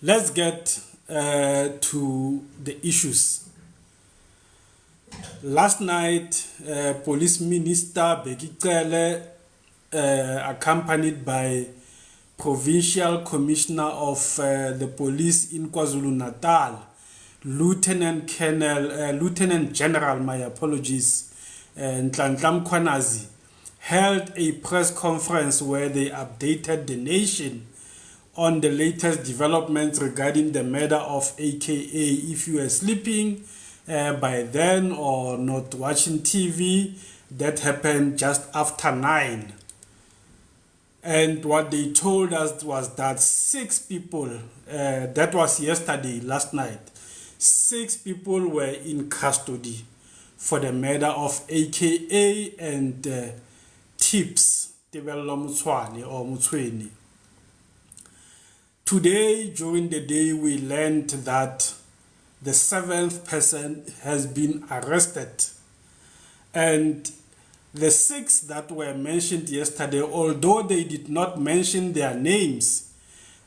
let's get to the issues. Last night, Police Minister Bheki Cele, accompanied by Provincial Commissioner of the Police in KwaZulu-Natal, Lieutenant General, my apologies, Nhlanhla Mkhwanazi, held a press conference where they updated the nation on the latest developments regarding the murder of AKA. If you were sleeping by then or not watching TV, that happened just after 9. And what they told us was that 6 people, that was yesterday, last night, 6 people were in custody for the murder of AKA and Tibz, or Mutsweni. Today, during the day, we learned that the 7th person has been arrested. And the 6 that were mentioned yesterday, although they did not mention their names,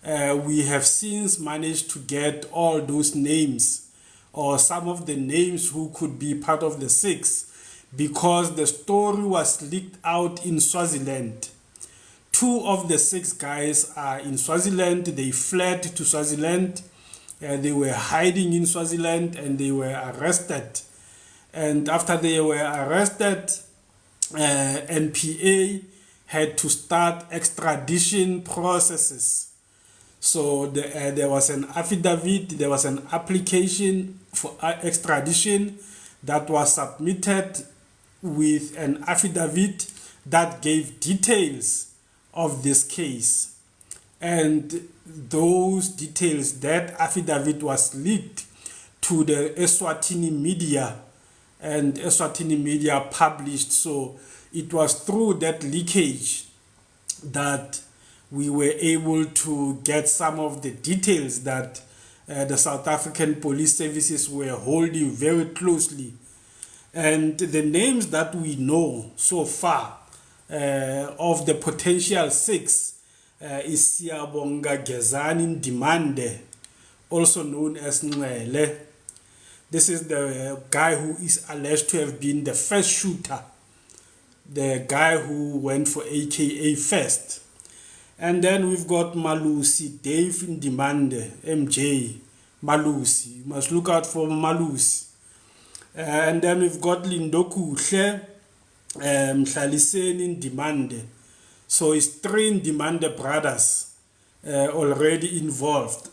we have since managed to get all those names, or some of the names who could be part of the 6, because the story was leaked out in Swaziland. 2 of the 6 guys are in Swaziland. They fled to Swaziland. They were hiding in Swaziland and they were arrested. And after they were arrested, NPA had to start extradition processes. So there was an affidavit, there was an application for extradition that was submitted with an affidavit that gave details of this case. And those details, that affidavit was leaked to the Eswatini media, and Eswatini media published. So it was through that leakage that we were able to get some of the details that the South African police services were holding very closely. And the names that we know so far of the potential 6 is Siyabonga Gezani Ndimande, also known as Ngwele. This is the guy who is alleged to have been the first shooter, the guy who went for AKA first. And then we've got Malusi, Dave Ndimande, MJ, Malusi. You must look out for Malusi. And then we've got Lindokuhle, Mhlaliseni Ndimande. So it's 3 Ndimande brothers already involved.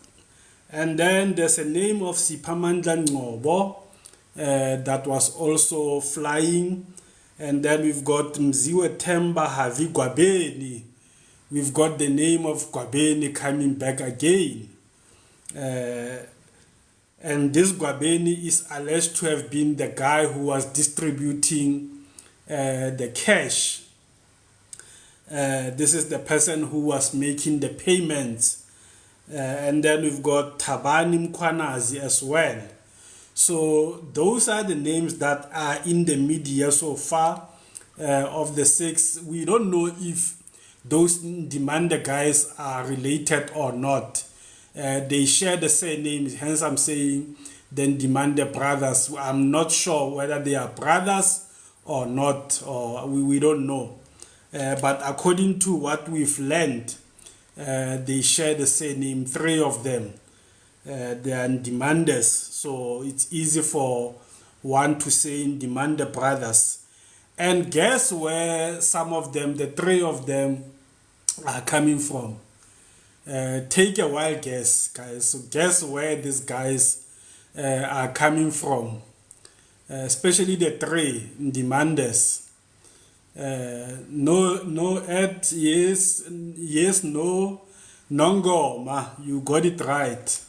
And then there's a name of Siphamandla Ngcobo that was also flying. And then we've got Mziwe Themba Havi Gwabeni. We've got the name of Gwabeni coming back again. And this Gwabeni is alleged to have been the guy who was distributing the cash. This is the person who was making the payments. And then we've got Thabani Mkhwanazi as well. So those are the names that are in the media so far of the 6. We don't know if those Ndimande guys are related or not. They share the same names, hence I'm saying the Ndimande brothers. I'm not sure whether they are brothers or not, or we don't know. But according to what we've learned, they share the same name, 3 of them. They are Ndimandes, so it's easy for one to say Ndimande brothers. And guess where some of them, the 3 of them, are coming from? Take a wild guess, guys. So guess where these guys are coming from, especially the 3 Ndimandes. No, at yes, no, Nongoma, you got it right.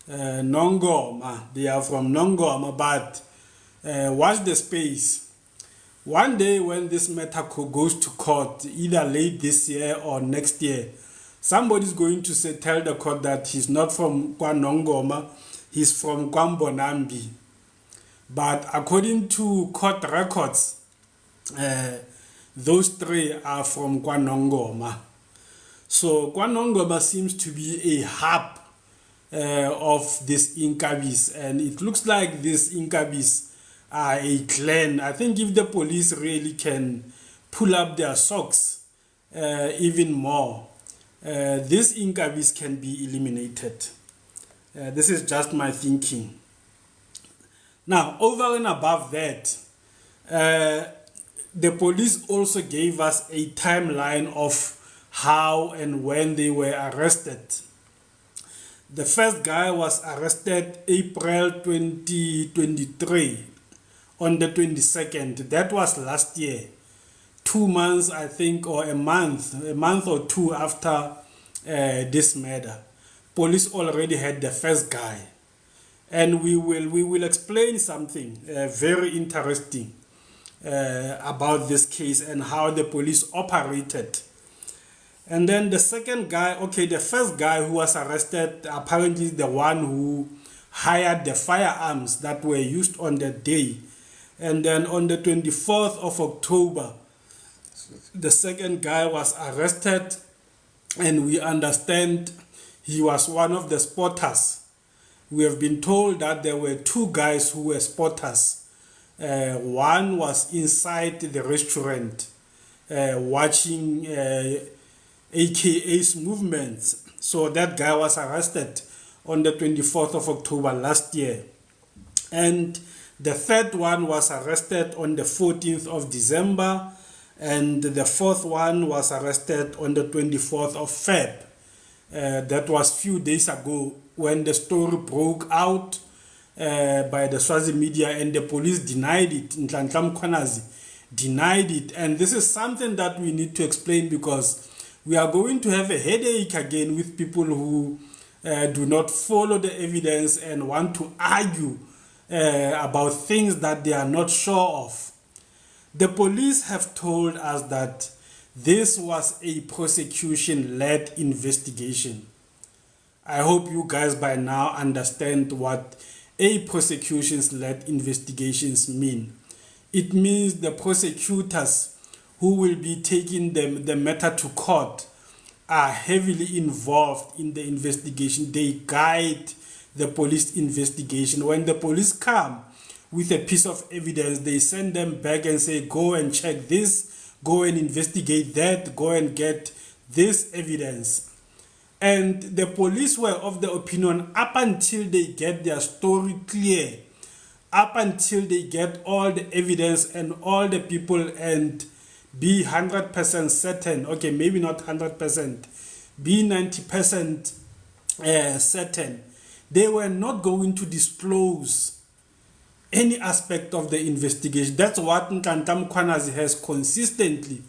Nongoma, they are from Nongoma, but watch the space. One day when this matter goes to court, either late this year or next year, somebody's going to tell the court that he's not from Nongoma, he's from Kwambonambi. But according to court records, those 3 are from KwaNongoma. So KwaNongoma seems to be a hub of these Inkabis, and it looks like these Inkabis are a clan. I think if the police really can pull up their socks even more, these Inkabis can be eliminated. This is just my thinking. Now, over and above that, the police also gave us a timeline of how and when they were arrested. The first guy was arrested April 2023 on the 22nd. That was last year. 2 months, I think, or a month or two after this murder. Police already had the first guy. And we will explain something very interesting about this case and how the police operated. And then the second guy, okay, the first guy who was arrested, apparently the one who hired the firearms that were used on that day. And then on the 24th of October, the second guy was arrested, and we understand he was one of the spotters. We have been told that there were two guys who were spotters. One was inside the restaurant watching AKA's movements. So that guy was arrested on the 24th of October last year. And the third one was arrested on the 14th of December. And the fourth one was arrested on the 24th of Feb. That was few days ago when the story broke out by the Swazi media, and the police denied it. Nhlanhla Mkhwanazi denied it. And this is something that we need to explain, because we are going to have a headache again with people who do not follow the evidence and want to argue about things that they are not sure of. The police have told us that this was a prosecution-led investigation. I hope you guys by now understand what a prosecution-led investigations mean. It means the prosecutors who will be taking the matter to court are heavily involved in the investigation. They guide the police investigation. When the police come with a piece of evidence, they send them back and say, go and check this, go and investigate that, go and get this evidence. And the police were of the opinion, up until they get their story clear, up until they get all the evidence and all the people and be 100% certain, okay, maybe not 100%, be 90% certain, they were not going to disclose any aspect of the investigation. That's what Nhlanhla Mkhwanazi has consistently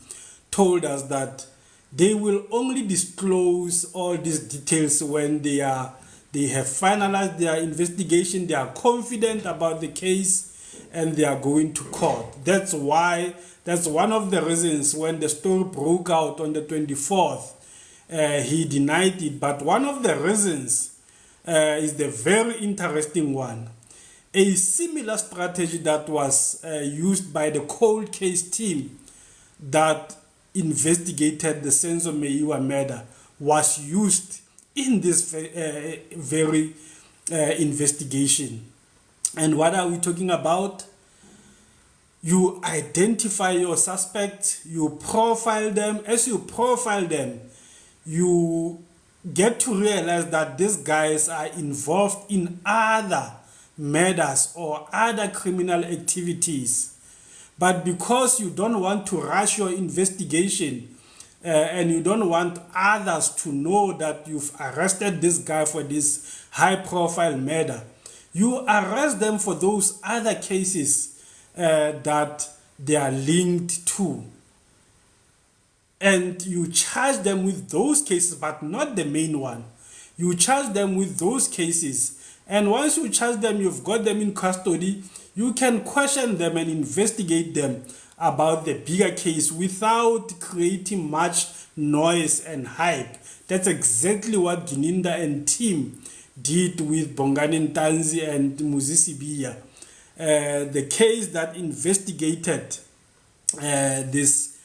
told us, that they will only disclose all these details when they have finalized their investigation, they are confident about the case, and they are going to court. That's one of the reasons when the story broke out on the 24th, he denied it. But one of the reasons is the very interesting one. A similar strategy that was used by the cold case team that investigated the Senzo Meyiwa murder was used in this very investigation. And what are we talking about? You identify your suspects, you profile them. As you profile them, you get to realize that these guys are involved in other murders or other criminal activities. But because you don't want to rush your investigation and you don't want others to know that you've arrested this guy for this high-profile murder, you arrest them for those other cases that they are linked to. And you charge them with those cases, but not the main one. You charge them with those cases. And once you charge them, you've got them in custody, you can question them and investigate them about the bigger case without creating much noise and hype. That's exactly what Gininda and team did with Bongani Ntanzi and Muzisi Biya. The case that investigated this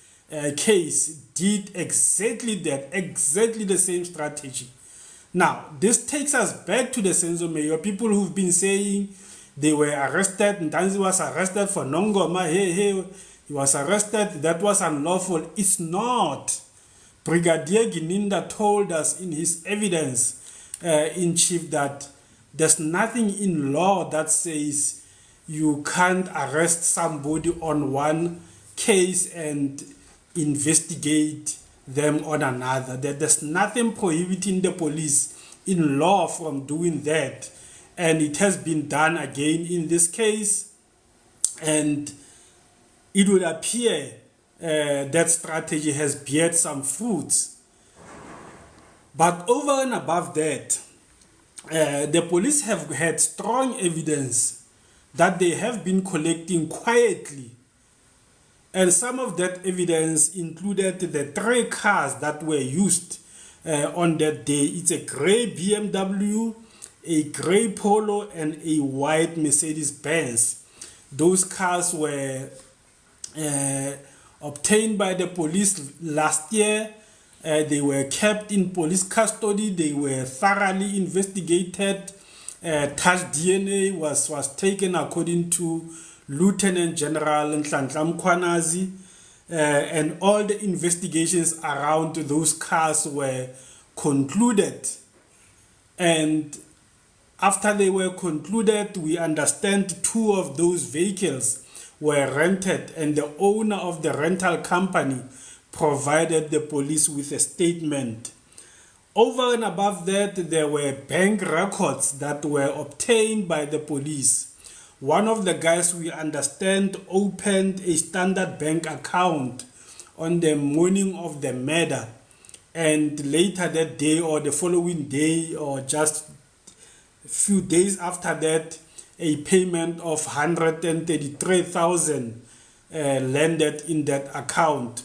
case did exactly that, exactly the same strategy. Now, this takes us back to the Senzo Mayor. People who've been saying they were arrested, Ntanzi was arrested for Nongoma, he was arrested, that was unlawful. It's not. Brigadier Gininda told us in his evidence in chief that there's nothing in law that says you can't arrest somebody on one case and investigate them on another. That there's nothing prohibiting the police in law from doing that. And it has been done again in this case. And it would appear that strategy has beared some fruits. But over and above that, the police have had strong evidence that they have been collecting quietly. And some of that evidence included the 3 cars that were used on that day. It's a gray BMW, a gray Polo, and a white Mercedes-Benz. Those cars were obtained by the police last year. They were kept in police custody. They were thoroughly investigated. Touch DNA was taken according to Lieutenant General Nhlanhla Mkhwanazi, and all the investigations around those cars were concluded. And after they were concluded, we understand 2 of those vehicles were rented, and the owner of the rental company provided the police with a statement. Over and above that, there were bank records that were obtained by the police. One of the guys, we understand, opened a Standard Bank account on the morning of the murder, and later that day or the following day or just a few days after that, a payment of 133,000 landed in that account,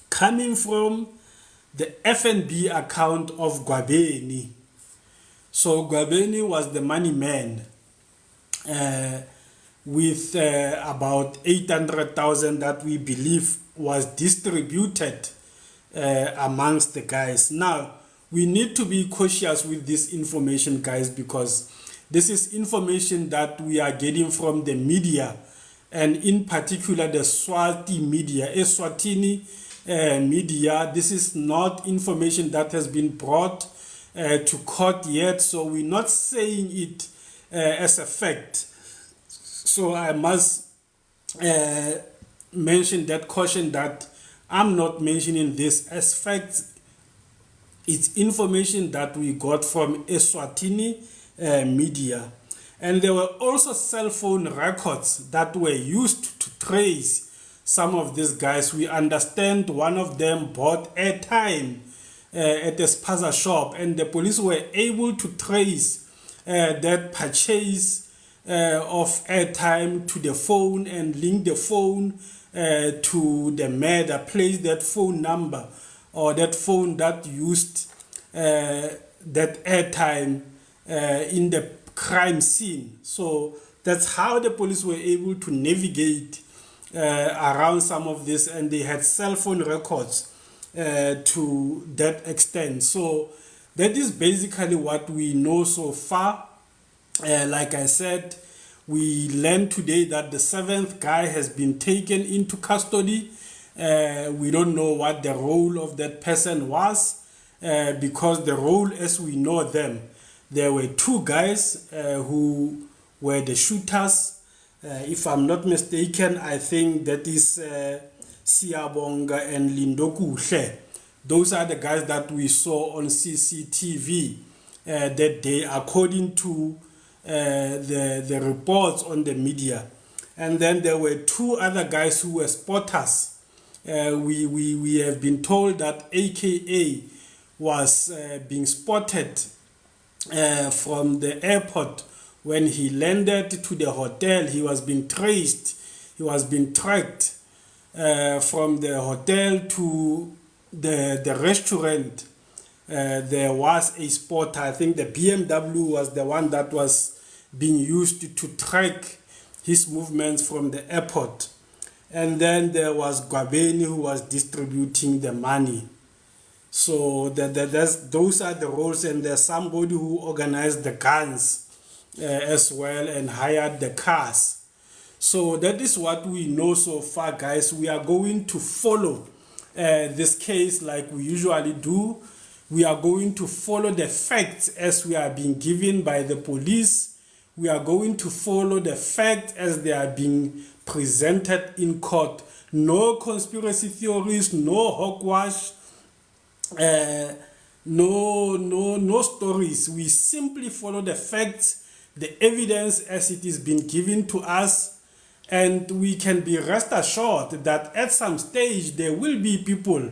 coming from the FNB account of Gwabeni. So Gwabeni was the money man, with about 800,000 that we believe was distributed amongst the guys. Now, we need to be cautious with this information, guys, because this is information that we are getting from the media, and in particular the Swati media, Eswatini media. This is not information that has been brought to court yet, so we're not saying it as a fact. So I must mention that caution that I'm not mentioning this as facts. It's information that we got from Eswatini media. And there were also cell phone records that were used to trace some of these guys. We understand one of them bought airtime at a spaza shop, and the police were able to trace that purchase of airtime to the phone and link the phone to the murder, place that phone number or that phone that used that airtime in the crime scene. So that's how the police were able to navigate around some of this, and they had cell phone records to that extent. So that is basically what we know so far. Like I said, we learned today that the 7th guy has been taken into custody. We don't know what the role of that person was, because the role as we know them, there were 2 guys who were the shooters. If I'm not mistaken, I think that is Siyabonga and Lindokuhle. Those are the guys that we saw on CCTV that day, according to the reports on the media. And then there were 2 other guys who were spotters. We have been told that AKA was being spotted from the airport. When he landed to the hotel, he was being traced, he was being tracked from the hotel to the restaurant. There was a spotter. I think the BMW was the one that was being used to track his movements from the airport. And then there was Gwabeni, who was distributing the money. So those are the roles, and there's somebody who organized the guns as well and hired the cars. So that is what we know so far, guys. We are going to follow this case like we usually do. We are going to follow the facts as we are being given by the police. We are going to follow the facts as they are being presented in court. No conspiracy theories, no hogwash, no stories. We simply follow the facts, the evidence as it is being given to us, and we can be rest assured that at some stage there will be people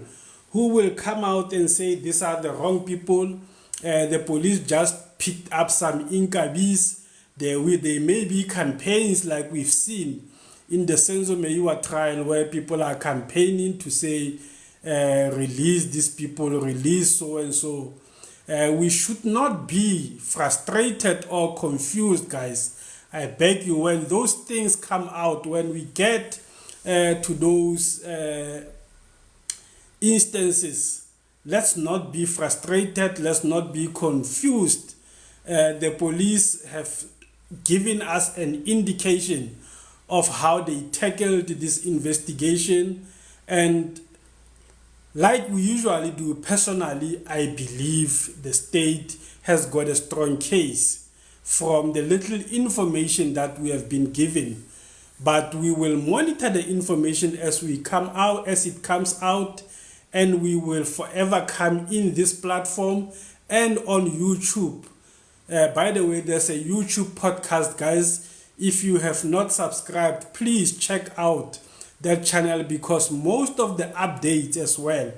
who will come out and say these are the wrong people. The police just picked up some inkabis. There may be campaigns like we've seen in the Senzo Meyiwa trial, where people are campaigning to say release these people, release so and so. We should not be frustrated or confused, guys. I beg you, when those things come out, when we get to those instances, let's not be frustrated, let's not be confused. The police have given us an indication of how they tackled this investigation, and like we usually do, personally, I believe the state has got a strong case from the little information that we have been given. But we will monitor the information as it comes out, and we will forever come in this platform and on YouTube. By the way, there's a YouTube podcast, guys. If you have not subscribed, please check out that channel, because most of the updates as well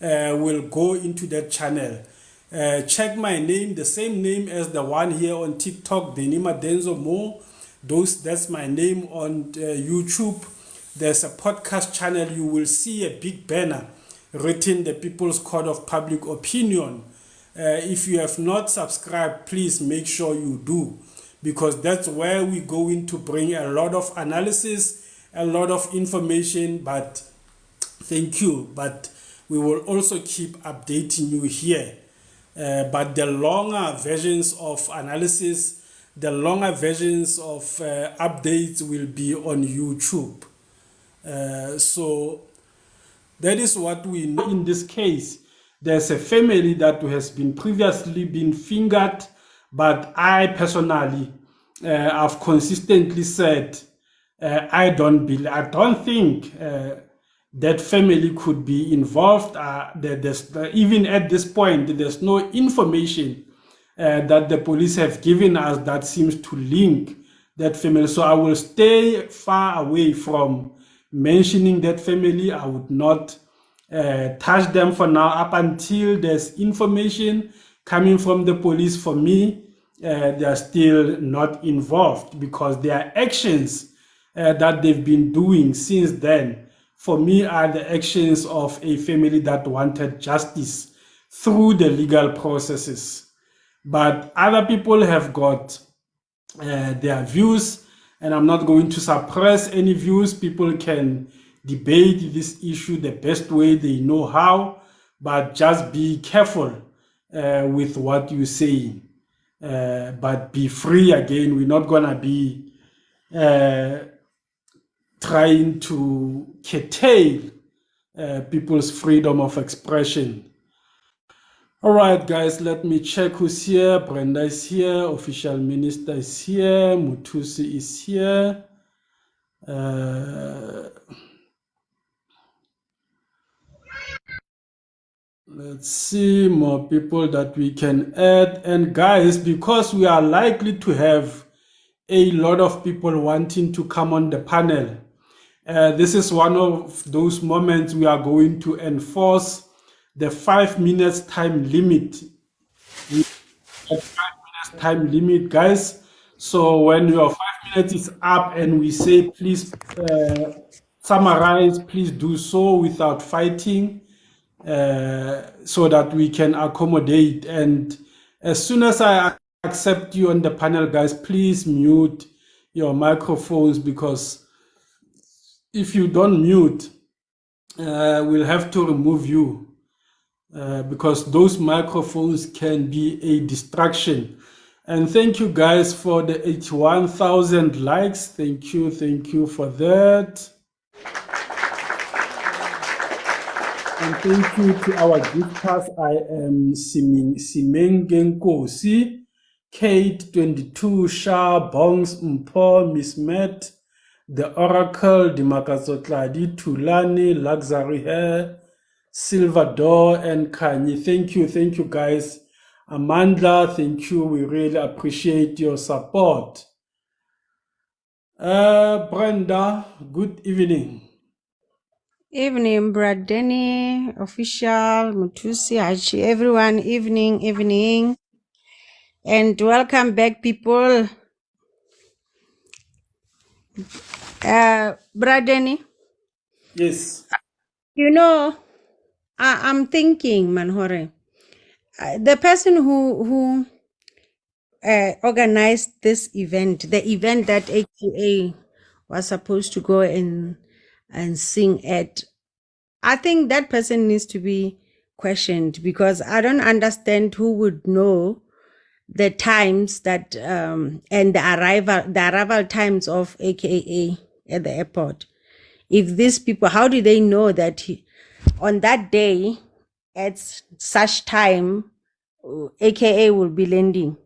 will go into that channel. Check my name, the same name as the one here on TikTok, Benima Denzo Mo. That's my name on YouTube. There's a podcast channel. You will see a big banner written the People's Court of Public Opinion. If you have not subscribed, please make sure you do, because that's where we're going to bring a lot of analysis, a lot of information. But thank you, but we will also keep updating you here. But the longer versions of analysis, the longer versions of updates will be on YouTube. So that is what we know in this case. There's a family that has been previously been fingered, but I personally have consistently said I don't think that family could be involved. Even at this point, there's no information that the police have given us that seems to link that family. So I will stay far away from mentioning that family. I would not touch them for now up until there's information coming from the police. For me, they are still not involved, because their actions that they've been doing since then, for me, are the actions of a family that wanted justice through the legal processes. But other people have got their views, and I'm not going to suppress any views. People can debate this issue the best way they know how, but just be careful with what you say. But be free again. We're not gonna be trying to curtail people's freedom of expression. All right, guys, let me check who's here. Brenda is here. Official Minister is here. Mutusi is here. Let's see more people that we can add. And guys, because we are likely to have a lot of people wanting to come on the panel, this is one of those moments we are going to enforce the 5 minutes time limit. We have 5 minutes time limit, guys. So when your 5 minutes is up and we say please summarize, please do so without fighting, so that we can accommodate. And as soon as I accept you on the panel, guys, please mute your microphones, because if you don't mute, we'll have to remove you. because those microphones can be a distraction. And thank you guys for the 81,000 likes. Thank you for that. And thank you to our gifters. I am Simengenkosi, Kate 22, Shah, Bongs, Mpo, Miss Met, The Oracle, Dimakazotladi, Tulani, Luxury Hair, Silvador, and Kanye. Thank you guys. Amanda, thank you. We really appreciate your support. Brenda, good evening. Evening, Brad Denny, official, Mutusi, Hachi, everyone, evening. And welcome back, people. Brad Denny, Yes. you know, I'm thinking, Manhore, the person who organized this event, the event that AQA was supposed to go and sing at, I think that person needs to be questioned, because I don't understand who would know the times that and the arrival times of AKA at the airport. If these people, how do they know that on that day at such time AKA will be landing?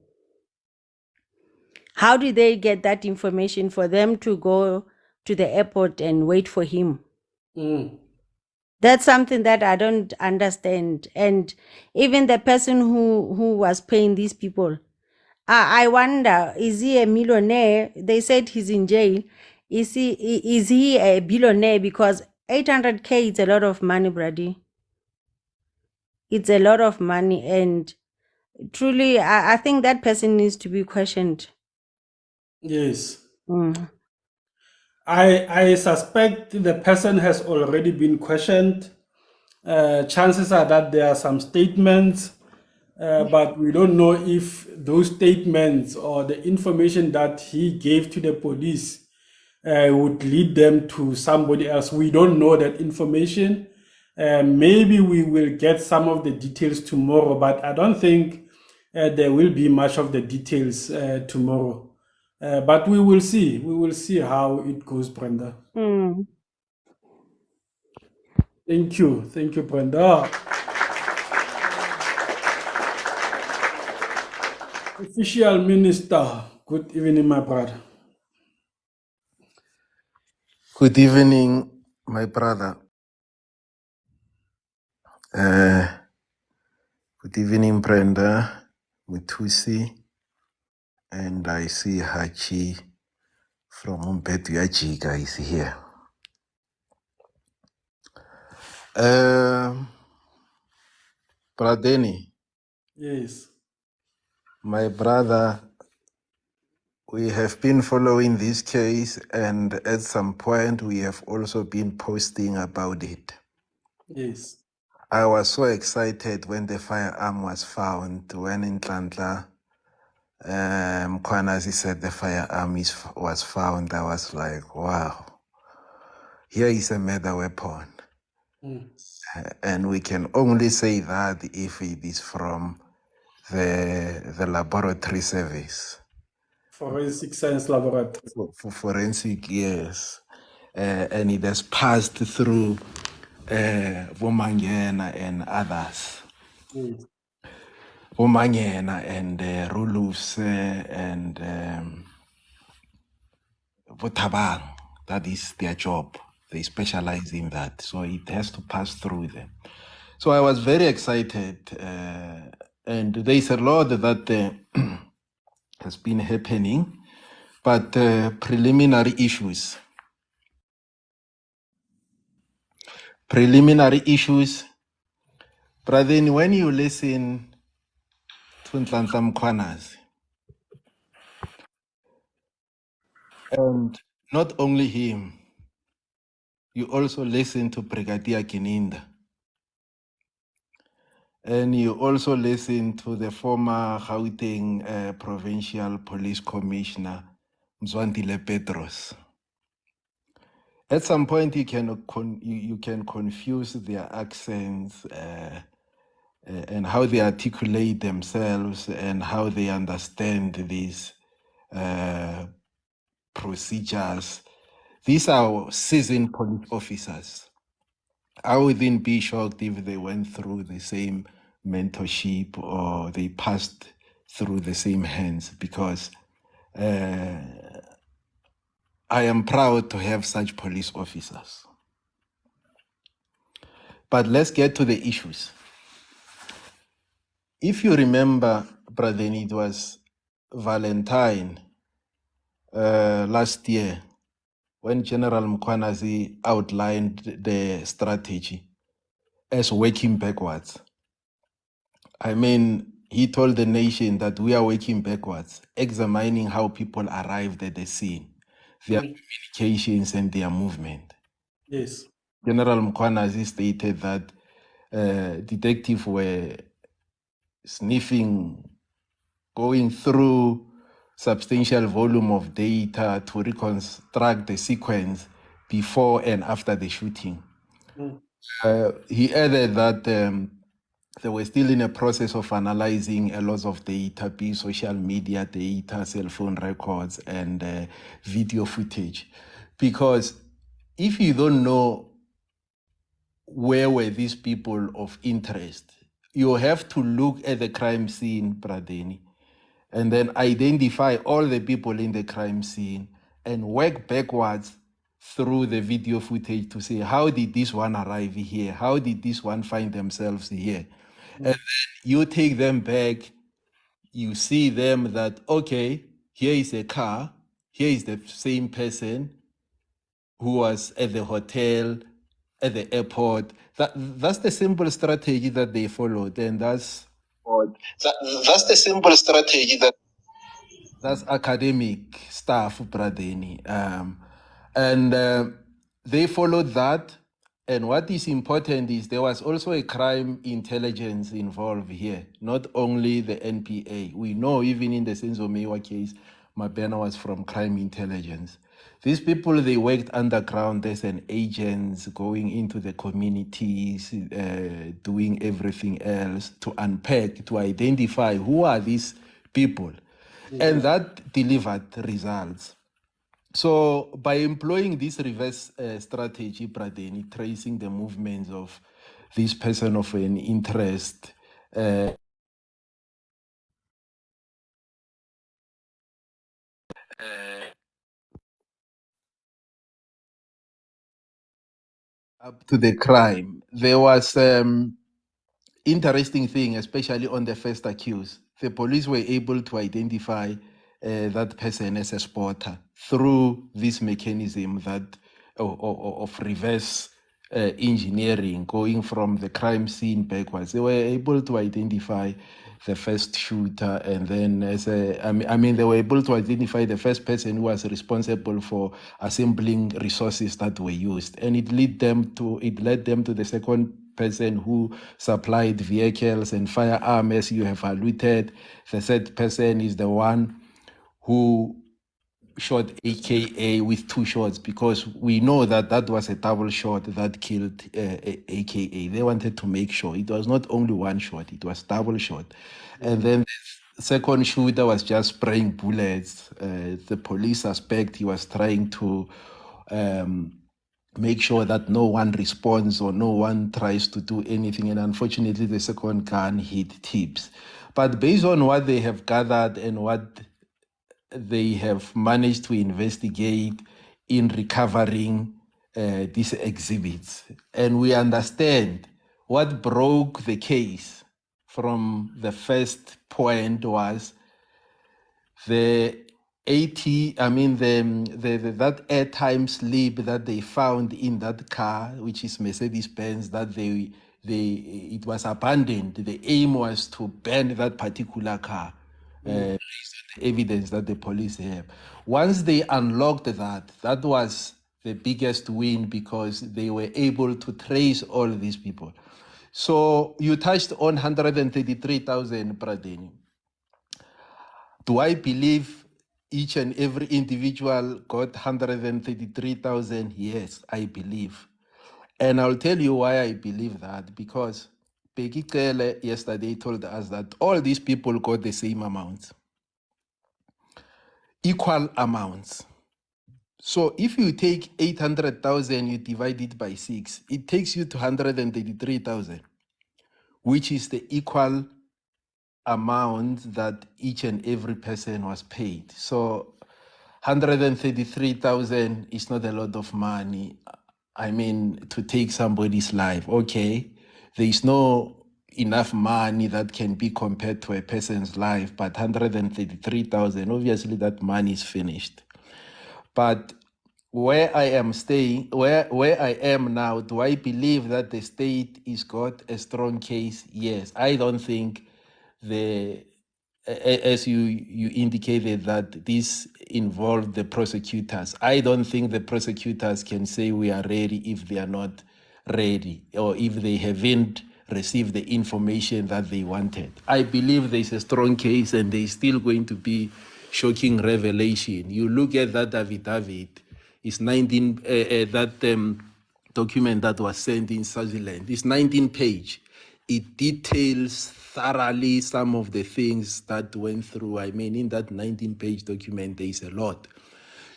How do they get that information for them to go to the airport and wait for him? That's something that I don't understand. And even the person who was paying these people, I wonder, is he a millionaire? They said he's in jail. Is he a billionaire? Because 800K is a lot of money, Brady. It's a lot of money, and truly, I think that person needs to be questioned. Yes. I suspect the person has already been questioned. Chances are that there are some statements, but we don't know if those statements or the information that he gave to the police would lead them to somebody else. We don't know that information. Maybe we will get some of the details tomorrow, but I don't think there will be much of the details tomorrow. But we will see. We will see how it goes, Brenda. Thank you, Brenda. Official Minister, good evening, my brother. Good evening, my brother. Good evening, Brenda, Mutusi, and I see Hachi from Umbetu Yajiga is here. Bradeni. Yes. My brother, we have been following this case, and at some point we have also been posting about it. Yes. I was so excited when the firearm was found, when in Tlantla, Kwanazi said the firearm was found. I was like, wow, here is a murder weapon. And we can only say that if it is from the laboratory service. Forensic Science Laboratory. For forensic, yes. And it has passed through Vomangena and others. Vomangena and Rulus and Votabang. That is their job. They specialize in that. So it has to pass through them. So I was very excited. And there is a lot that has been happening. But preliminary issues. But then when you listen to Nhlanhla Mkhwanazi, and not only him, you also listen to Brigadier Kininda, and you also listen to the former Gauteng Provincial Police Commissioner, Mzwandile Petros. At some point, you can confuse their accents, and how they articulate themselves and how they understand these procedures. These are seasoned police officers. I wouldn't be shocked if they went through the same mentorship or they passed through the same hands, because I am proud to have such police officers. But let's get to the issues. If you remember, Brother, it was Valentine last year when General Mkhwanazi outlined the strategy as working backwards. I mean, he told the nation that we are working backwards, examining how people arrived at the scene, their communications and their movement. Yes. General Mkhwanazi stated that detectives were sniffing, going through substantial volume of data to reconstruct the sequence before and after the shooting. He added that they were still in a process of analyzing a lot of data, be social media data, cell phone records, and video footage. Because if you don't know where were these people of interest, you have to look at the crime scene, Pradeni, and then identify all the people in the crime scene and work backwards through the video footage to say, how did this one arrive here? How did this one find themselves here? And then you take them back, you see them that, okay, here is a car, here is the same person who was at the hotel, at the airport. That's the simple strategy that they followed, and that's the simple strategy that's academic staff, Pradeni. And they followed that. And what is important is there was also a crime intelligence involved here, not only the NPA. We know even in the Senzo Mewa case, Mabena was from crime intelligence. These people, they worked underground as an agents, going into the communities, doing everything else to unpack, to identify who are these people. And that delivered results. So by employing this reverse strategy, Pradeni, tracing the movements of this person of an interest, up to the crime, there was interesting thing, especially on the first accused. The police were able to identify that person as a spotter through this mechanism that of reverse engineering, going from the crime scene backwards. They were able to identify the first shooter, and then they were able to identify the first person who was responsible for assembling resources that were used, and it led them to the second person who supplied vehicles and firearms, as you have alluded. The third person is the one who shot AKA with 2 shots, because we know that was a double shot that killed AKA. They wanted to make sure it was not only 1 shot, it was double shot. And then the second shooter was just spraying bullets. The police suspect, he was trying to make sure that no one responds or no one tries to do anything. And unfortunately, the second gun hit Tibz. But based on what they have gathered and what they have managed to investigate in recovering these exhibits, and we understand what broke the case from the first point was the that airtime slip that they found in that car, which is Mercedes-Benz, that it was abandoned. The aim was to burn that particular car. Based on the evidence that the police have. Once they unlocked that was the biggest win, because they were able to trace all these people. So you touched on 133,000, Pradeni. Do I believe each and every individual got 133,000? Yes, I believe. And I'll tell you why I believe that. Because Peggy Kele yesterday told us that all these people got the same amount, equal amounts. So if you take 800,000, you divide it by 6, it takes you to 133,000, which is the equal amount that each and every person was paid. So 133,000 is not a lot of money. I mean, to take somebody's life, okay, there is no enough money that can be compared to a person's life, but 133,000, obviously that money is finished. But where I am staying, where I am now, do I believe that the state is got a strong case? Yes. I don't think as you indicated that this involved the prosecutors. I don't think the prosecutors can say we are ready if they are not ready, or if they haven't received the information that they wanted. I believe there is a strong case and there is still going to be shocking revelation. You look at that affidavit, it's 19, document that was sent in Swaziland. It's 19 page. It details thoroughly some of the things that went through. I mean, in that 19-page document, there is a lot.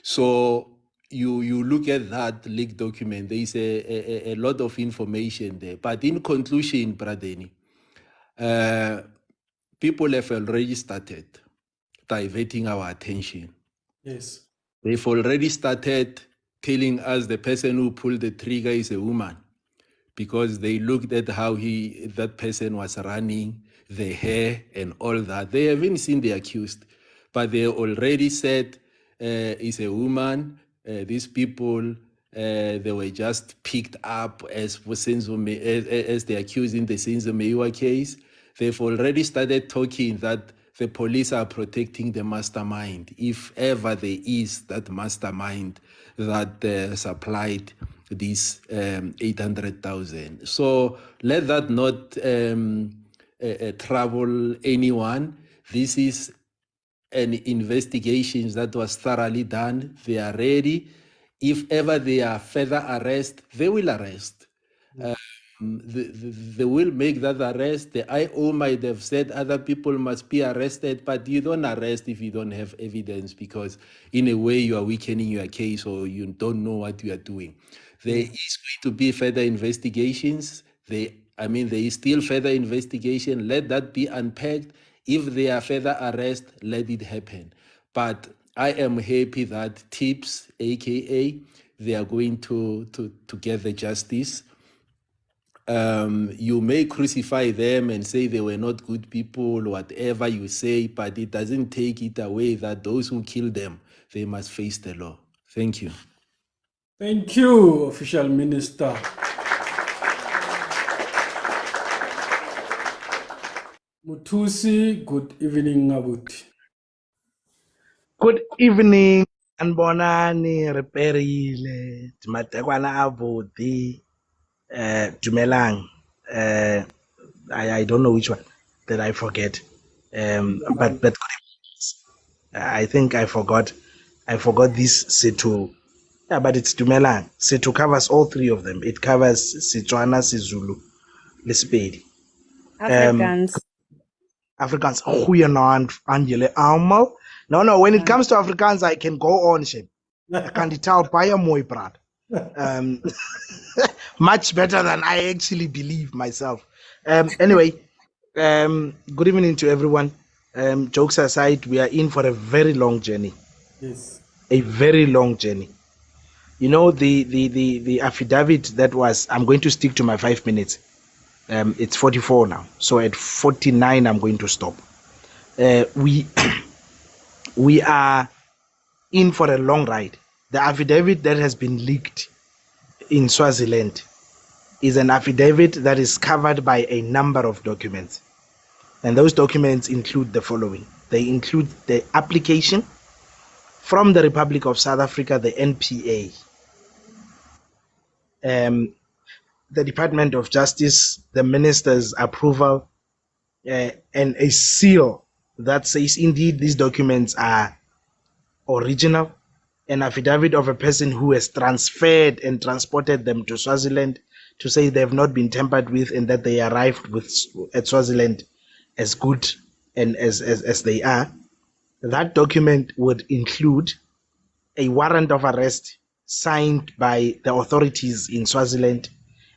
So you look at that leaked document, there is a lot of information there. But in conclusion, Pradeni, people have already started diverting our attention. Yes. They've already started telling us the person who pulled the trigger is a woman, because they looked at how that person was running, the hair and all that. They haven't seen the accused, but they already said it's a woman. These people, they were just picked up as the accused in the Senzo case. They've already started talking that the police are protecting the mastermind, if ever there is that mastermind that supplied this 800,000. So let that not trouble anyone. This is an investigation that was thoroughly done. They are ready. If ever there are further arrests, they will arrest. They will make that arrest. The IO might have said other people must be arrested, but you don't arrest if you don't have evidence, because in a way you are weakening your case, or you don't know what you are doing. There is going to be further investigations. There is still further investigation. Let that be unpacked. If there are further arrests, let it happen. But I am happy that Tibz, aka, they are going to get the justice. You may crucify them and say they were not good people, whatever you say, but it doesn't take it away that those who killed them, they must face the law. Thank you. Thank you, Official Minister. Mutusi, good evening, Abuti. Good evening, Anbonani, Reperile, Matekwana Abuti, Dumelang. I don't know which one that I forget. But good evening. I think I forgot this Setu. Yeah, but it's Dumelang. Setu covers all three of them. It covers Setswana, Sizulu, Lesipedi. Africans. Africans, Goeienaand, Angele, almal. No, when it comes to Afrikaans, I can go on, shit. I can tell baie mooi praat. Much better than I actually believe myself. Anyway, good evening to everyone. Jokes aside, we are in for a very long journey. Yes. A very long journey. You know, the affidavit that was, I'm going to stick to my 5 minutes. It's 44 now. So at 49, I'm going to stop. We are in for a long ride. The affidavit that has been leaked in Swaziland is an affidavit that is covered by a number of documents. And those documents include the following. They include the application from the Republic of South Africa, the NPA, the Department of Justice, the Minister's approval, and a seal that says indeed these documents are original, an affidavit of a person who has transferred and transported them to Swaziland to say they have not been tampered with and that they arrived at Swaziland as good and as they are, that document would include a warrant of arrest signed by the authorities in Swaziland,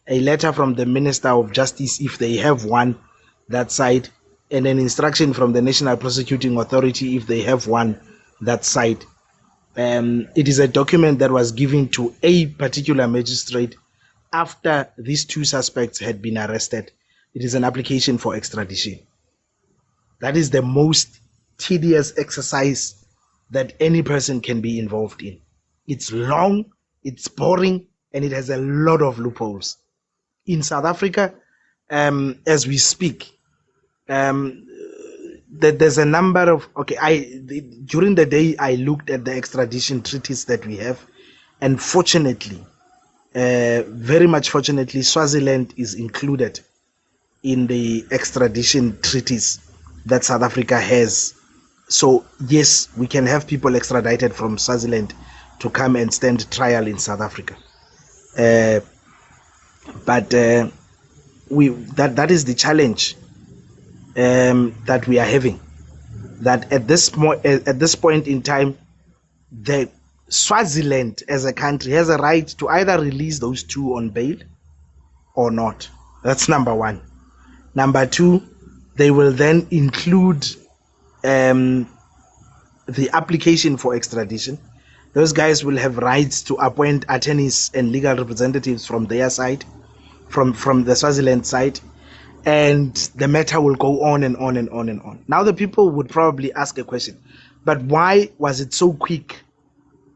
a letter from the Minister of Justice, if they have one, that side, and an instruction from the National Prosecuting Authority, if they have one, that side. It is a document that was given to a particular magistrate after these two suspects had been arrested. It is an application for extradition. That is the most tedious exercise that any person can be involved in. It's long, it's boring, and it has a lot of loopholes. In South Africa, as we speak, there's a number of, during the day I looked at the extradition treaties that we have, and fortunately, very much fortunately, Swaziland is included in the extradition treaties that South Africa has. So yes, we can have people extradited from Swaziland to come and stand trial in South Africa. But that is the challenge that we are having. That at this point in time, the Swaziland as a country has a right to either release those two on bail or not. That's number one. Number two, they will then include the application for extradition. Those guys will have rights to appoint attorneys and legal representatives from their side, from the Swaziland side, and the matter will go on and on and on and on. Now the people would probably ask a question, but why was it so quick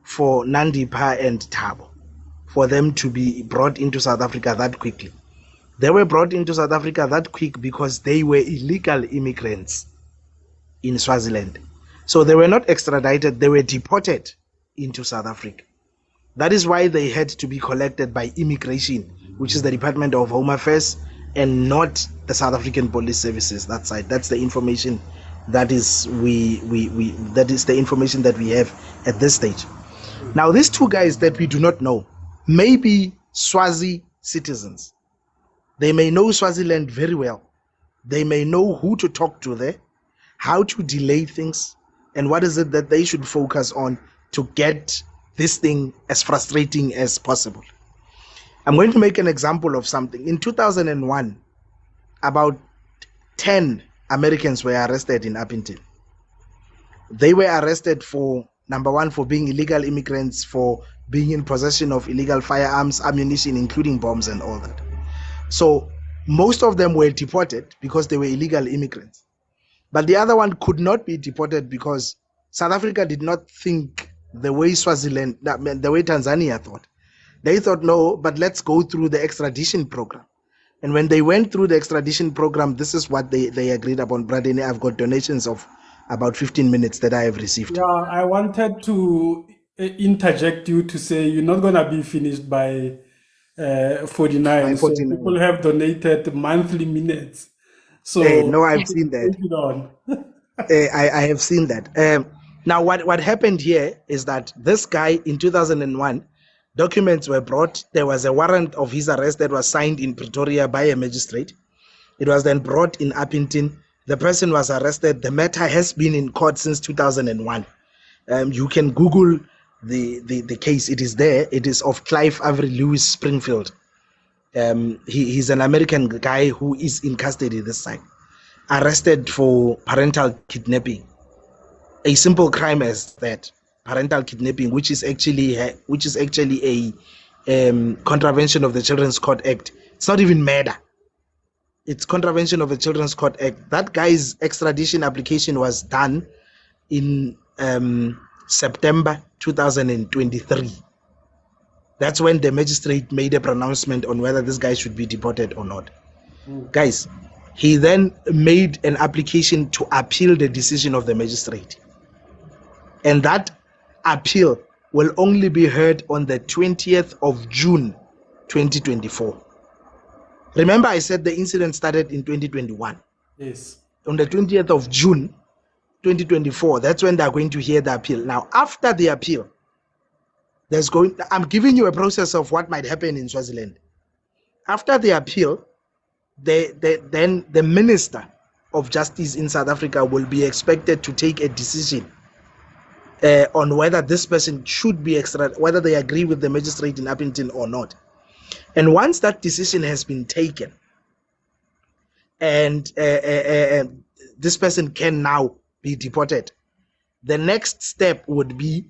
for Nandipha and Thabo for them to be brought into South Africa that quickly? They were brought into South Africa that quick because they were illegal immigrants in Swaziland. So they were not extradited, they were deported into South Africa. That is why they had to be collected by immigration, which is the Department of Home Affairs, and not the South African Police Services. That side. That's the information that is that is the information that we have at this stage. Now, these two guys that we do not know may be Swazi citizens. They may know Swaziland very well. They may know who to talk to there, how to delay things, and what is it that they should focus on to get this thing as frustrating as possible. I'm going to make an example of something. In 2001, about 10 Americans were arrested in Appington. They were arrested for, number one, for being illegal immigrants, for being in possession of illegal firearms, ammunition, including bombs and all that. So most of them were deported because they were illegal immigrants. But the other one could not be deported because South Africa did not think the way Swaziland, the way Tanzania thought. They thought, no, but let's go through the extradition program. And when they went through the extradition program, this is what they agreed upon. Bradini, I've got donations of about 15 minutes that I have received. Yeah, I wanted to interject you to say you're not going to be finished by 49. By 49. So people have donated monthly minutes. So no, I've seen that. Take it on. I have seen that. Now, what happened here is that this guy in 2001, documents were brought. There was a warrant of his arrest that was signed in Pretoria by a magistrate. It was then brought in Appington. The person was arrested. The matter has been in court since 2001. You can Google the case. It is there. It is of Clive Avery Lewis Springfield. He's an American guy who is in custody this time, arrested for parental kidnapping. A simple crime as that, parental kidnapping, which is actually a contravention of the Children's Court Act. It's not even murder. It's contravention of the Children's Court Act. That guy's extradition application was done in September 2023. That's when the magistrate made a pronouncement on whether this guy should be deported or not. Guys, he then made an application to appeal the decision of the magistrate. And that appeal will only be heard on the 20th of June 2024. Remember, I said the incident started in 2021. Yes. On the 20th of June 2024, that's when they're going to hear the appeal. Now, after the appeal, I'm giving you a process of what might happen in Swaziland. After the appeal, then the Minister of Justice in South Africa will be expected to take a decision on whether this person should be extradited, whether they agree with the magistrate in Appington or not. And once that decision has been taken, and this person can now be deported, the next step would be,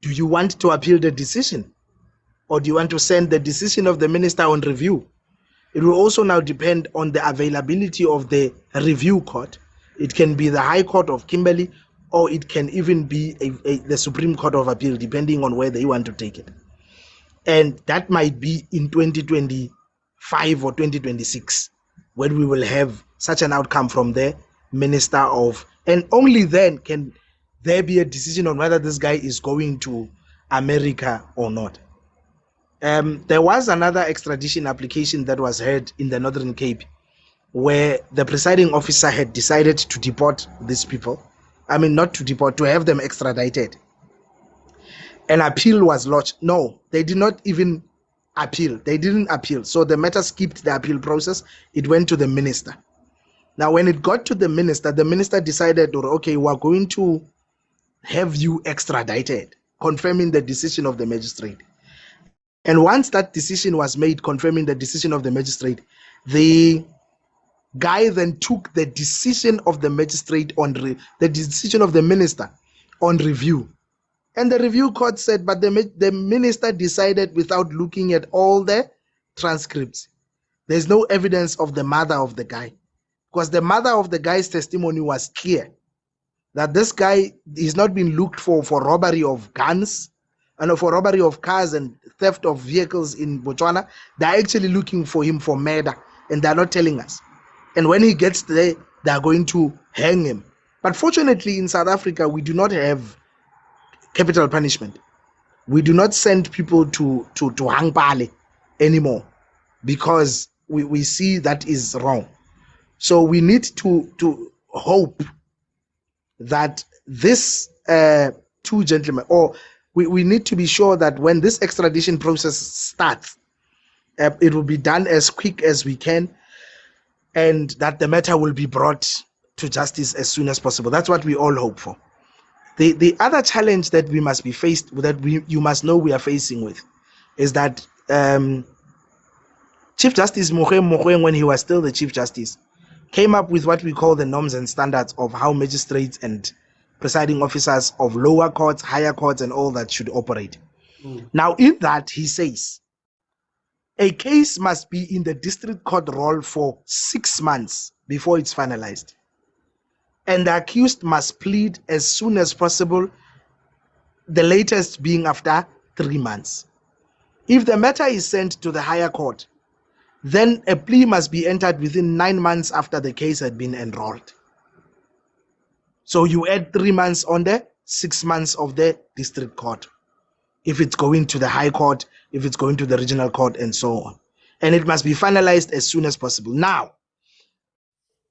do you want to appeal the decision, or do you want to send the decision of the minister on review? It will also now depend on the availability of the review court. It can be the High Court of Kimberley, or it can even be the Supreme Court of Appeal, depending on where they want to take it. And that might be in 2025 or 2026, when we will have such an outcome from the Minister of, and only then can there be a decision on whether this guy is going to America or not. There was another extradition application that was heard in the Northern Cape, where the presiding officer had decided to deport these people. I mean, not to deport, to have them extradited. An appeal was lodged. No, they did not even appeal. They didn't appeal. So the matter skipped the appeal process. It went to the minister. Now, when it got to the minister decided, okay, we're going to have you extradited, confirming the decision of the magistrate. And once that decision was made, confirming the decision of the magistrate, the guy then took the decision of the magistrate the decision of the minister on review. And the review court said, but the minister decided without looking at all the transcripts. There's no evidence of the mother of the guy, because the mother of the guy's testimony was clear that this guy is not being looked for robbery of guns and for robbery of cars and theft of vehicles in Botswana. They're actually looking for him for murder, and they're not telling us. And when he gets there, they're going to hang him. But fortunately, in South Africa, we do not have capital punishment. We do not send people to hang pale anymore, because we see that is wrong. So we need to hope that this two gentlemen, or we need to be sure that when this extradition process starts, it will be done as quick as we can, and that the matter will be brought to justice as soon as possible. That's what we all hope for. The other challenge that we must be faced with, you must know we are facing with, is that Chief Justice Mogoeng, when he was still the Chief Justice, came up with what we call the norms and standards of how magistrates and presiding officers of lower courts, higher courts, and all that should operate. Now, in that, he says, a case must be in the district court roll for 6 months before it's finalized. And the accused must plead as soon as possible, the latest being after 3 months. If the matter is sent to the higher court, then a plea must be entered within 9 months after the case had been enrolled. So you add 3 months on the 6 months of the district court, if it's going to the high court, if it's going to the regional court, and so on. And it must be finalized as soon as possible. Now,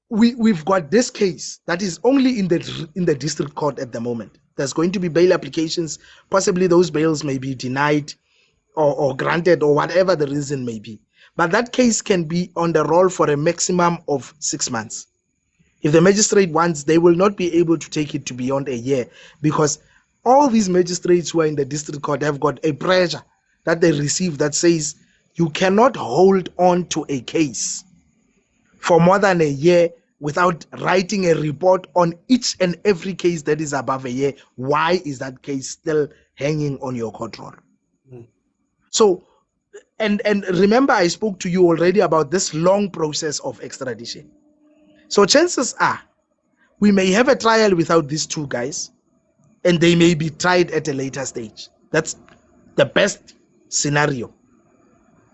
we've got this case that is only in the district court at the moment. There's going to be bail applications. Possibly those bails may be denied or granted, or whatever the reason may be. But that case can be on the roll for a maximum of 6 months. If the magistrate wants, they will not be able to take it to beyond a year, because all these magistrates who are in the district court have got a pressure that they receive that says you cannot hold on to a case for more than a year without writing a report on each and every case that is above a year. Why is that case still hanging on your court roll? So, and remember, I spoke to you already about this long process of extradition. So chances are we may have a trial without these two guys, and they may be tried at a later stage. That's the best scenario.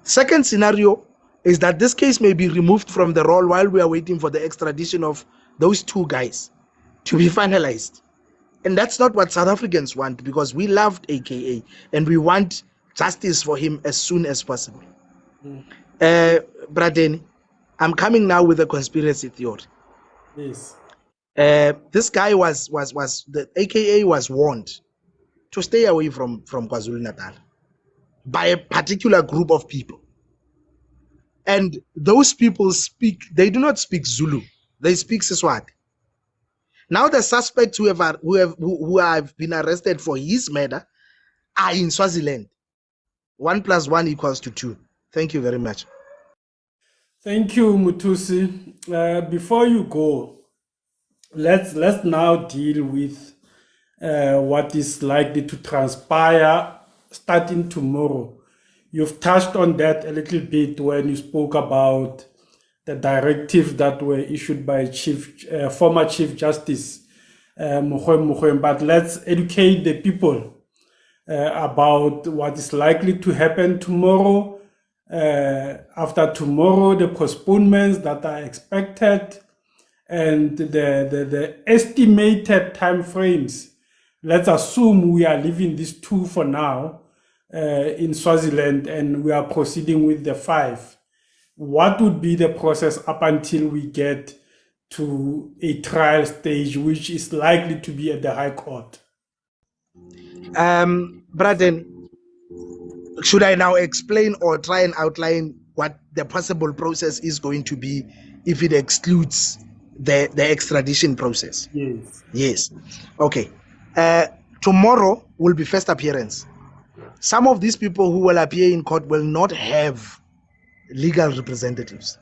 Second scenario is that this case may be removed from the roll while we are waiting for the extradition of those two guys to be finalized. And that's not what South Africans want, because we loved AKA and we want justice for him as soon as possible. Bradeni, I'm coming now with a conspiracy theory. Yes. This guy the AKA was warned to stay away from KwaZulu-Natal by a particular group of people. And those people they do not speak Zulu, they speak Siswati. Now the suspects who have been arrested for his murder are in Swaziland. 1 + 1 = 2. Thank you very much. Thank you, Mutusi. Before you go, let's now deal with what is likely to transpire starting tomorrow. You've touched on that a little bit when you spoke about the directives that were issued by former Chief Justice Mogoeng, but let's educate the people about what is likely to happen tomorrow. After tomorrow, the postponements that are expected, and the estimated time frames. Let's assume we are leaving these 2 for now in Swaziland, and we are proceeding with the 5. What would be the process up until we get to a trial stage, which is likely to be at the High Court? Braden, should I now explain or try and outline what the possible process is going to be if it excludes the extradition process? Yes. Okay. Tomorrow will be first appearance. Some of these people who will appear in court will not have legal representatives.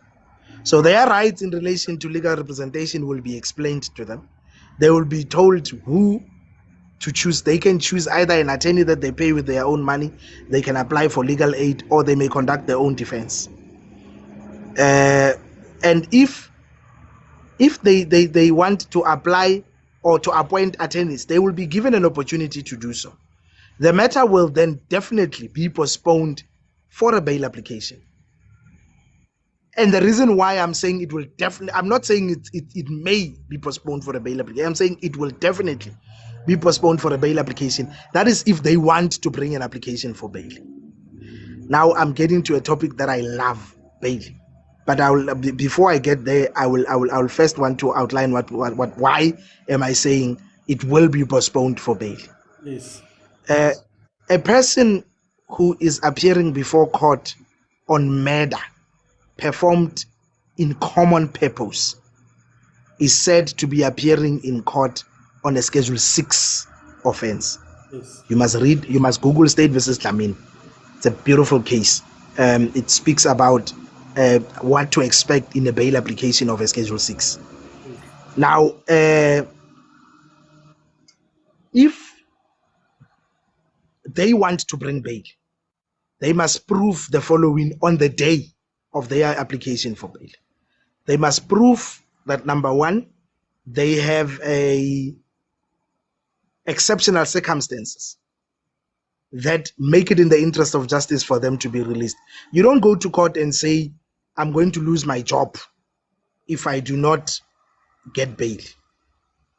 So their rights in relation to legal representation will be explained to them. They will be told who to choose. They can choose either an attorney that they pay with their own money, they can apply for legal aid, or they may conduct their own defense. And if they want to apply or to appoint attorneys, they will be given an opportunity to do so. The matter will then definitely be postponed for a bail application. And the reason why I'm saying it will definitely, I'm not saying it may be postponed for a bail application. I'm saying it will definitely be postponed for a bail application. That is if they want to bring an application for bail. Now I'm getting to a topic that I love, bail. But I will, before I get there, I will first want to outline why am I saying it will be postponed for bail. Yes. A person who is appearing before court on murder performed in common purpose is said to be appearing in court on a Schedule 6 offense. Yes. You must Google State versus Dlamini. It's a beautiful case. It speaks about what to expect in a bail application of a Schedule 6. Yes. Now, if they want to bring bail, they must prove the following on the day of their application for bail. They must prove that, number one, they have exceptional circumstances that make it in the interest of justice for them to be released. You don't go to court and say, I'm going to lose my job if I do not get bail.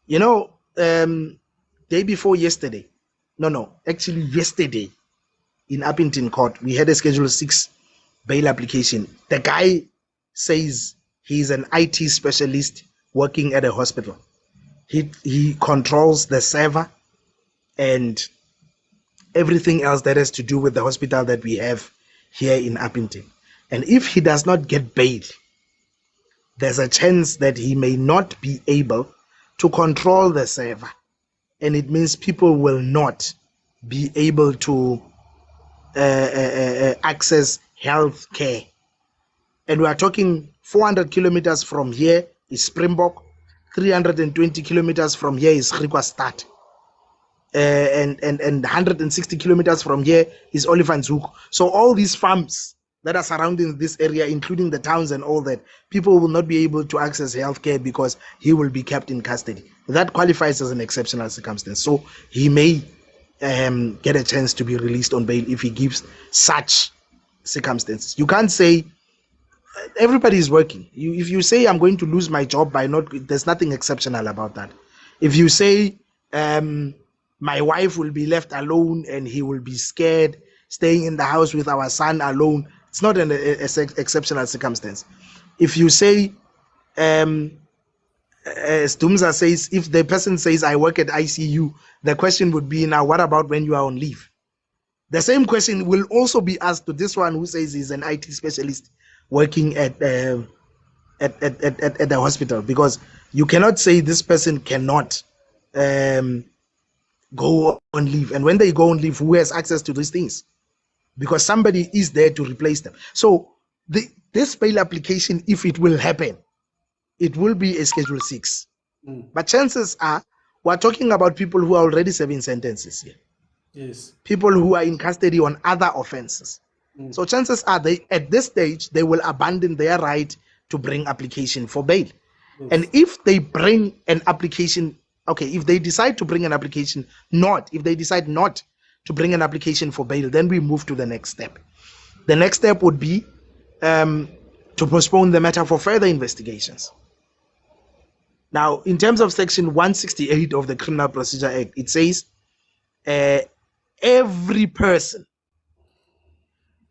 You know, day before yesterday, actually yesterday in Appington Court, we had a Schedule 6 bail application. The guy says he's an IT specialist working at a hospital. He controls the server and everything else that has to do with the hospital that we have here in Appington. And if he does not get bail, there's a chance that he may not be able to control the server. And it means people will not be able to access health care. And we are talking 400 kilometers from here is Springbok, 320 kilometers from here is Griquastad, and 160 kilometers from here is Olifantshoek. So all these farms that are surrounding this area, including the towns and all that, people will not be able to access healthcare because he will be kept in custody. That qualifies as an exceptional circumstance. So he may get a chance to be released on bail if he gives such circumstances. You can't say everybody is working. If you say I'm going to lose my job by not, there's nothing exceptional about that. If you say my wife will be left alone and he will be scared staying in the house with our son alone, it's not an exceptional circumstance. If you say, as Tumza says, if the person says I work at ICU, the question would be, now what about when you are on leave? The same question will also be asked to this one who says he's an IT specialist working at the hospital, because you cannot say this person cannot go on leave. And when they go on leave, who has access to these things? Because somebody is there to replace them. So this bail application, if it will happen, it will be a Schedule 6. But chances are, we're talking about people who are already serving sentences here. Yes. People who are in custody on other offenses. So chances are, they at this stage, they will abandon their right to bring application for bail. Yes. And if they bring an application, okay, if they decide to bring an application, if they decide not to bring an application for bail, then we move to the next step. The next step would be to postpone the matter for further investigations. Now, in terms of Section 168 of the Criminal Procedure Act, it says every person,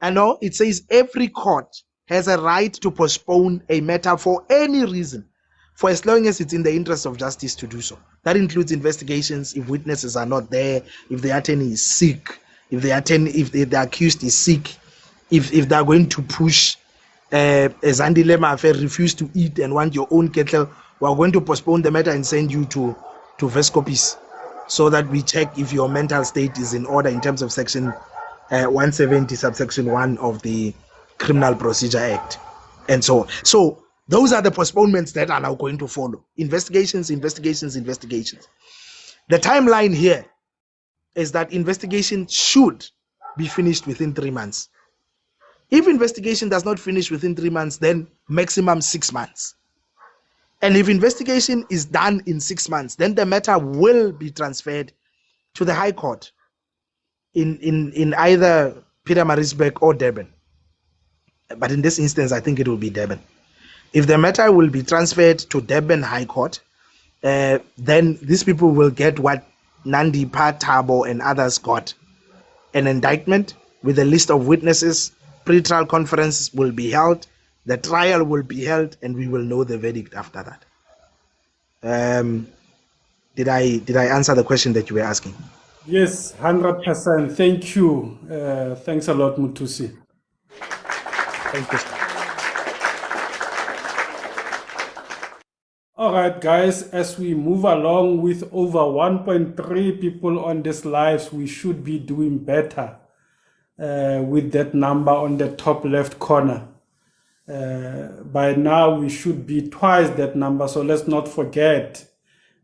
it says every court has a right to postpone a matter for any reason, for as long as it's in the interest of justice to do so. That includes investigations if witnesses are not there, if the attorney is sick, if the accused is sick, if they are going to push Zandi Lema affair, refuse to eat and want your own kettle, we are going to postpone the matter and send you to Vescopis, so that we check if your mental state is in order in terms of Section 170 subsection 1 of the Criminal Procedure Act, and so on. So those are the postponements that are now going to follow. Investigations. The timeline here is that investigation should be finished within 3 months. If investigation does not finish within 3 months, then maximum 6 months. And if investigation is done in 6 months, then the matter will be transferred to the High Court in either Pietermaritzburg or Durban. But in this instance, I think it will be Durban. If the matter will be transferred to Durban High Court, then these people will get what Nandi, Thabo, and others got: an indictment with a list of witnesses. Pre-trial conferences will be held, the trial will be held, and we will know the verdict after that. Did I answer the question that you were asking? Yes, 100%. Thank you. Thanks a lot, Mutusi. Thank you, sir. All right, guys, as we move along with over 1.3 people on this live, we should be doing better with that number on the top left corner. By now, we should be twice that number, so let's not forget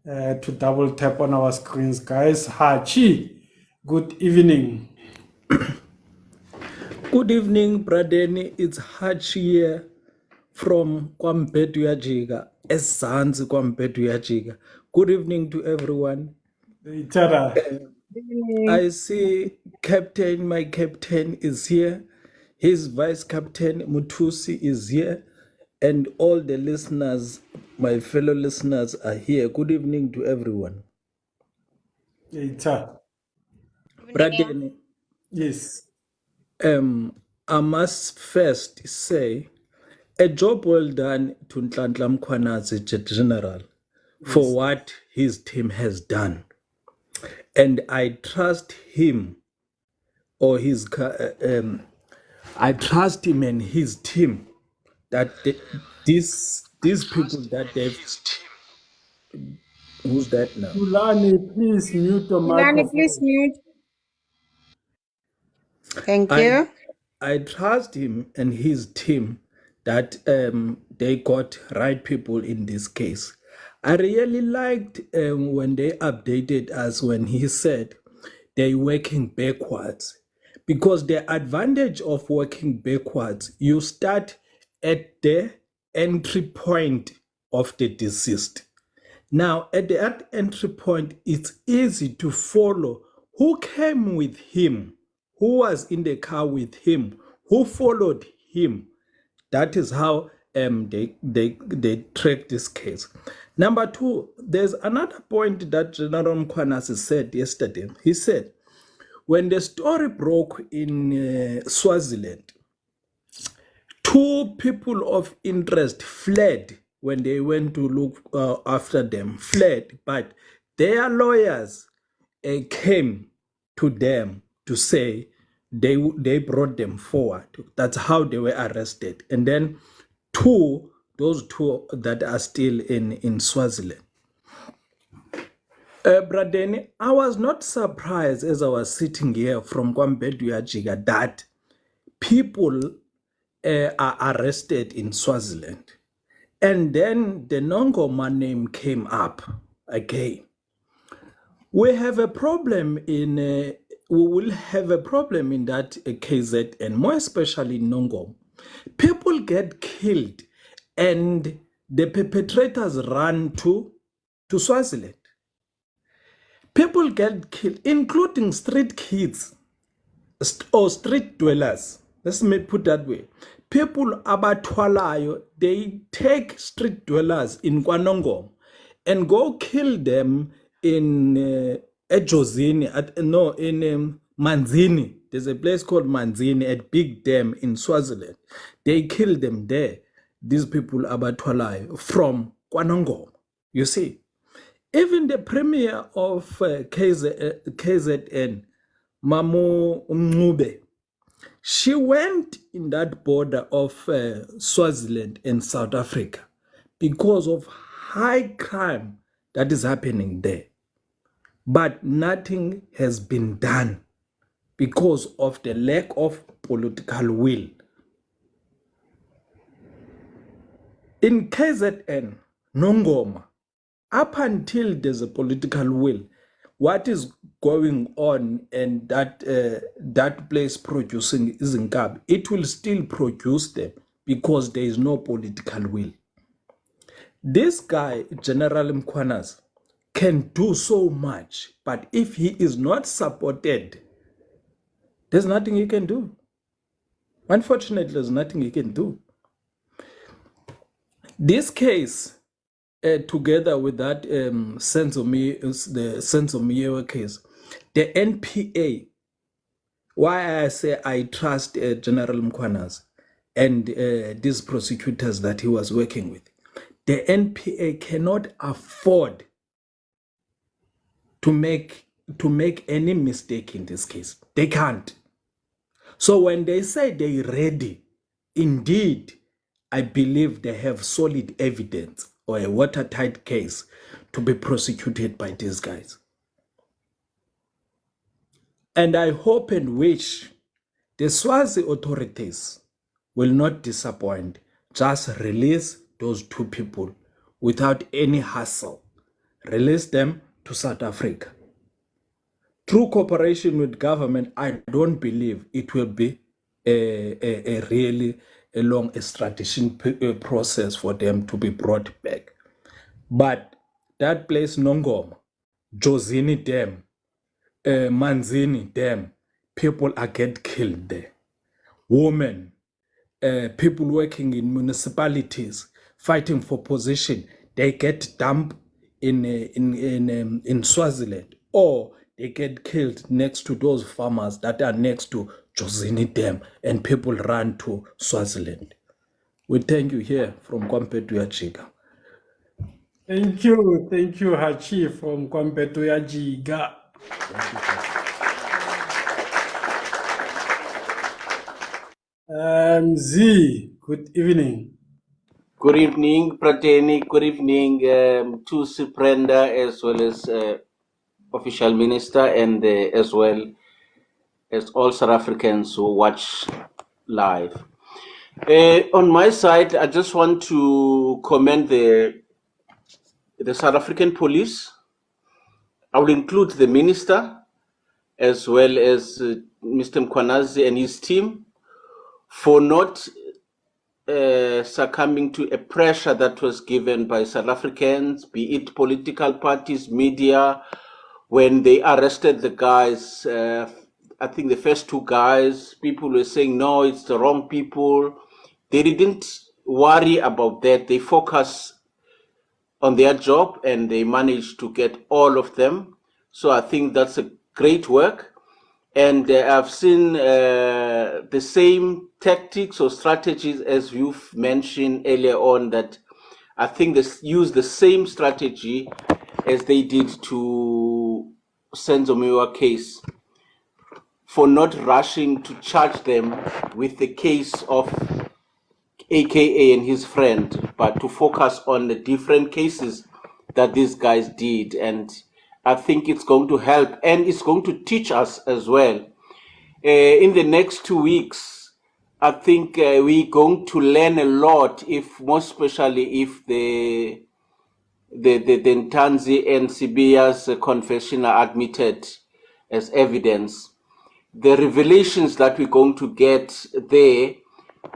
to double tap on our screens, guys. Hachi, good evening. Good evening, Bradeni. It's Hachi here from Kwampetu Yajiga, Esanzi Kwampetu Yajiga. Good evening to everyone. I see Captain, my captain is here. His vice captain, Mutusi, is here. And all the listeners, my fellow listeners, are here. Good evening to everyone. Bradeni. Yes. I must first say, a job well done to Nhlanhla Mkhwanazi, General, for what his team has done. And I trust him or I trust him and his team that these people that they've... Who's that now? Tulani, please mute your Ilani, microphone. please mute. Thank you. I trust him and his team that they got right people in this case. I really liked when they updated us when he said they're working backwards, because the advantage of working backwards, you start at the entry point of the deceased. Now, at that entry point, it's easy to follow who came with him, who was in the car with him, who followed him. That is how they track this case. Number two, there's another point that General Mkhwanazi said yesterday. He said, when the story broke in Swaziland, 2 people of interest fled when they went to look after them, fled, but their lawyers came to them to say, they brought them forward. That's how they were arrested. And then those two that are still in Swaziland. Bradeni, I was not surprised as I was sitting here from Kwambedu Yajiga that people are arrested in Swaziland. And then the Nongoma name came up again. We have a problem we will have a problem in that KZN, more especially in Nongoma. People get killed and the perpetrators run to Swaziland. People get killed, including street kids or street dwellers. Let's put that way. People abatwalayo, they take street dwellers in Kwanongoma and go kill them in Ejozini, in Manzini. There's a place called Manzini at Big Dam in Swaziland. They kill them there. These people abatwalayo from Kwanongoma. You see, even the premier of KZN, Mamu Mngube, she went in that border of Swaziland and South Africa because of high crime that is happening there. But nothing has been done because of the lack of political will. In KZN, Nongoma, up until there's a political will, what is going on and that place producing Izinkab, it will still produce them because there is no political will. This guy, General Mkhwanazi, can do so much, but if he is not supported, there's nothing he can do. Unfortunately, there's nothing he can do. This case, together with that the Senzo case, the NPA, why I say I trust General Mkhwanazi and these prosecutors that he was working with, the NPA cannot afford to make any mistake in this case. They can't. So when they say they're ready, indeed, I believe they have solid evidence or a watertight case to be prosecuted by these guys. And I hope and wish the Swazi authorities will not disappoint. Just release those two people without any hassle. Release them to South Africa. Through cooperation with government, I don't believe it will be a really long extradition process for them to be brought back. But that place, Nongoma, Jozini Dam, Manzini Dam, people are get killed there. Women, people working in municipalities, fighting for position, they get dumped in Swaziland, or they get killed next to those farmers that are next to Jozini Dam, and people run to Swaziland. We thank you here from Kwampetu Yajiga. Thank you, Hachi from Kwampetu Yajiga. Z, good evening. Good evening, Prateni. Good evening to Suprenda, as well as official minister, and as well as all South Africans who watch live. On my side, I just want to commend the South African police. I will include the minister, as well as Mr. Mkhwanazi and his team, for not succumbing to a pressure that was given by South Africans, be it political parties, media, when they arrested the guys. I think the first two guys, people were saying, no, it's the wrong people. They didn't worry about that. They focused on their job and they managed to get all of them. So I think that's a great work. And I've seen the same tactics or strategies as you've mentioned earlier on, that I think they use the same strategy as they did to Senzo case. for not rushing to charge them with the case of AKA and his friend, but to focus on the different cases that these guys did. And I think it's going to help, and it's going to teach us as well. In the next 2 weeks, I think we're going to learn a lot, if most especially if the Ntanzi and Sibiya's confession are admitted as evidence. The revelations that we're going to get there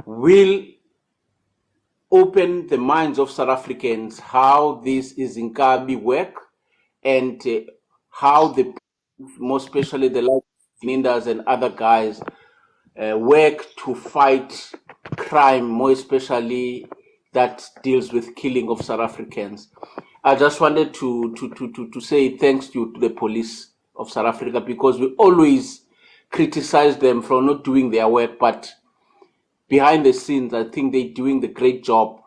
will open the minds of South Africans how this is in Kabi work, and how the, most especially the like Lindas and other guys, work to fight crime, more especially that deals with killing of South Africans. I just wanted to say thanks to the police of South Africa, because we always criticize them for not doing their work, but behind the scenes, I think they're doing the great job.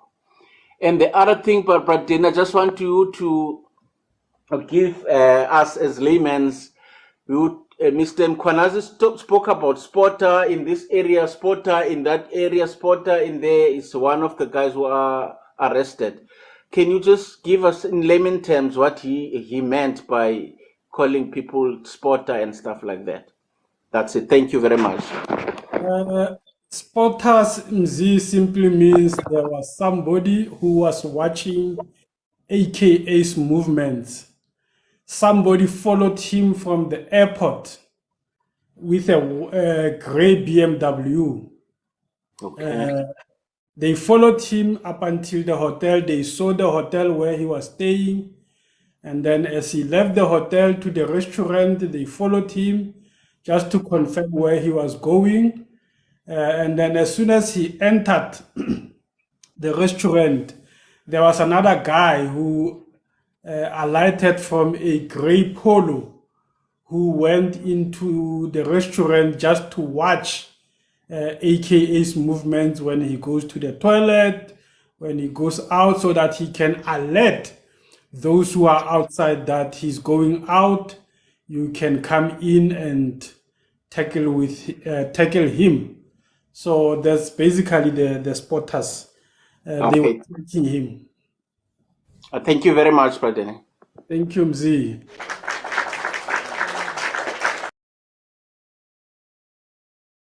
And the other thing, but then I just want you to give us as laymen, Mr. Mkwanazi spoke about Spotter in this area, Spotter in that area, Spotter in there is one of the guys who are arrested. Can you just give us in layman terms what he meant by calling people Spotter and stuff like that? That's it. Thank you very much. Spotters Mzi simply means there was somebody who was watching AKA's movements. Somebody followed him from the airport with a gray BMW. Okay. They followed him up until the hotel. They saw the hotel where he was staying. And then as he left the hotel to the restaurant, they followed him just to confirm where he was going. And then as soon as he entered the restaurant, there was another guy who alighted from a gray Polo, who went into the restaurant just to watch AKA's movements when he goes to the toilet, when he goes out, so that he can alert those who are outside that he's going out. You can come in and tackle him. So that's basically the spotters. They were Okay. tracking him. Thank you very much, Pradeni. Thank you, Mzi.